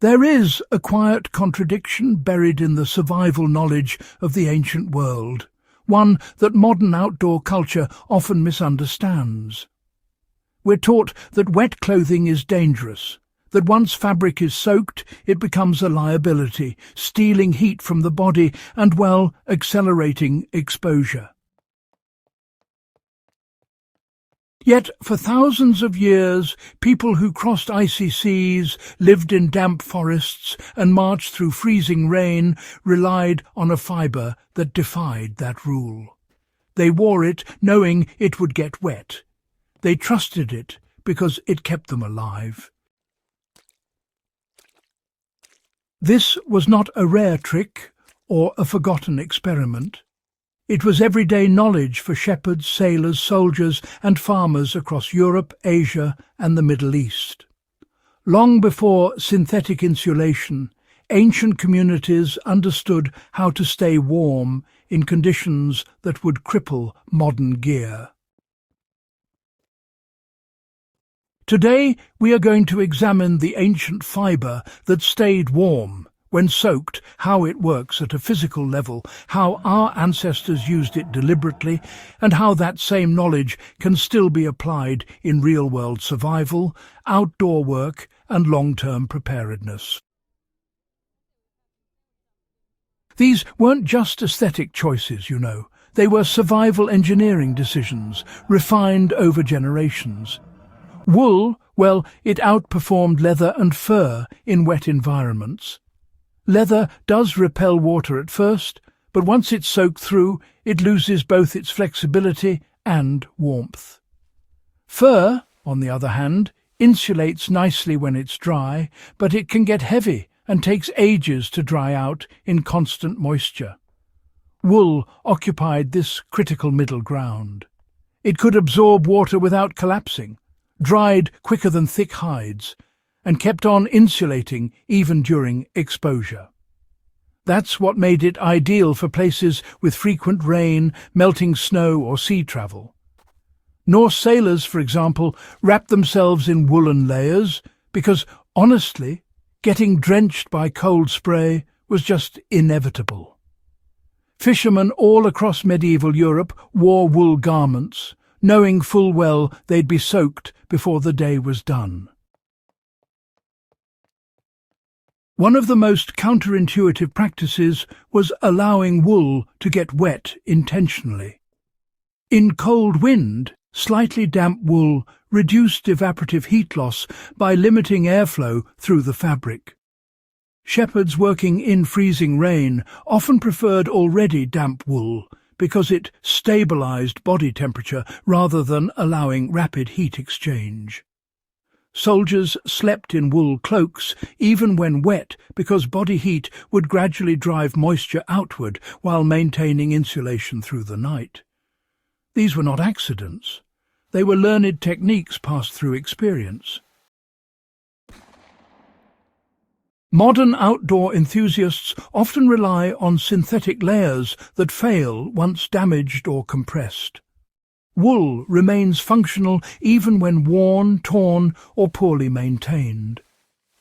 There is a quiet contradiction buried in the survival knowledge of the ancient world, one that modern outdoor culture often misunderstands. We're taught that wet clothing is dangerous, that once fabric is soaked, it becomes a liability, stealing heat from the body and, well, accelerating exposure. Yet, for thousands of years, people who crossed icy seas, lived in damp forests, and marched through freezing rain relied on a fibre that defied that rule. They wore it knowing it would get wet. They trusted it because it kept them alive. This was not a rare trick or a forgotten experiment. It was everyday knowledge for shepherds, sailors, soldiers and farmers across Europe, Asia and the Middle East. Long before synthetic insulation, ancient communities understood how to stay warm in conditions that would cripple modern gear. Today we are going to examine the ancient fibre that stayed warm when soaked, how it works at a physical level, how our ancestors used it deliberately, and how that same knowledge can still be applied in real-world survival, outdoor work and long-term preparedness. These weren't just aesthetic choices, you know. They were survival engineering decisions, refined over generations. Wool, well, it outperformed leather and fur in wet environments. Leather does repel water at first, but once it's soaked through, it loses both its flexibility and warmth. Fur, on the other hand, insulates nicely when it's dry, but it can get heavy and takes ages to dry out in constant moisture. Wool occupied this critical middle ground. It could absorb water without collapsing, dried quicker than thick hides, and kept on insulating even during exposure. That's what made it ideal for places with frequent rain, melting snow or sea travel. Norse sailors, for example, wrapped themselves in woolen layers because, honestly, getting drenched by cold spray was just inevitable. Fishermen all across medieval Europe wore wool garments, knowing full well they'd be soaked before the day was done. One of the most counterintuitive practices was allowing wool to get wet intentionally. In cold wind, slightly damp wool reduced evaporative heat loss by limiting airflow through the fabric. Shepherds working in freezing rain often preferred already damp wool because it stabilized body temperature rather than allowing rapid heat exchange. Soldiers slept in wool cloaks even when wet because body heat would gradually drive moisture outward while maintaining insulation through the night. These were not accidents. They were learned techniques passed through experience. Modern outdoor enthusiasts often rely on synthetic layers that fail once damaged or compressed. Wool remains functional even when worn, torn or poorly maintained.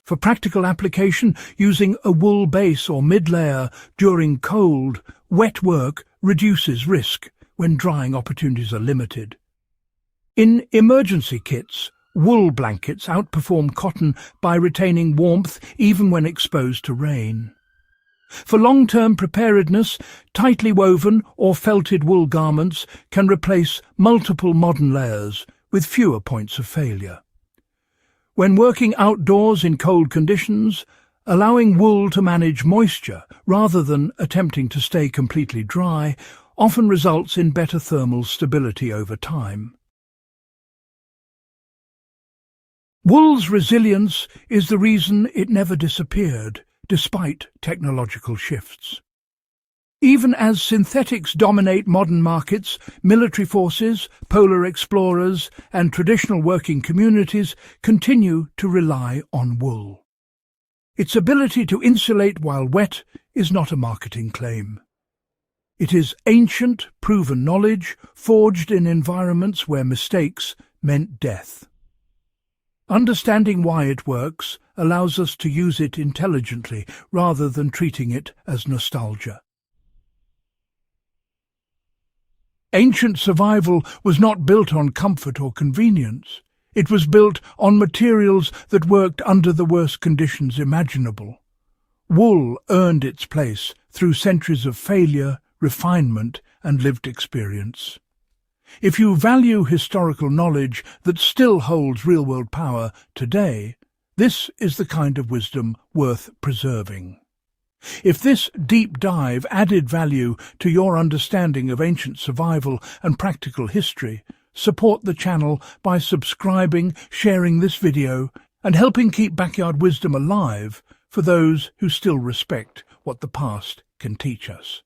For practical application, using a wool base or mid-layer during cold, wet work reduces risk when drying opportunities are limited. In emergency kits, wool blankets outperform cotton by retaining warmth even when exposed to rain. For long-term preparedness, tightly woven or felted wool garments can replace multiple modern layers with fewer points of failure. When working outdoors in cold conditions, allowing wool to manage moisture rather than attempting to stay completely dry often results in better thermal stability over time. Wool's resilience is the reason it never disappeared, despite technological shifts. Even as synthetics dominate modern markets, military forces, polar explorers, and traditional working communities continue to rely on wool. Its ability to insulate while wet is not a marketing claim. It is ancient, proven knowledge, forged in environments where mistakes meant death. Understanding why it works allows us to use it intelligently rather than treating it as nostalgia. Ancient survival was not built on comfort or convenience. It was built on materials that worked under the worst conditions imaginable. Wool earned its place through centuries of failure, refinement, and lived experience. If you value historical knowledge that still holds real-world power today, this is the kind of wisdom worth preserving. If this deep dive added value to your understanding of ancient survival and practical history, support the channel by subscribing, sharing this video, and helping keep backyard wisdom alive for those who still respect what the past can teach us.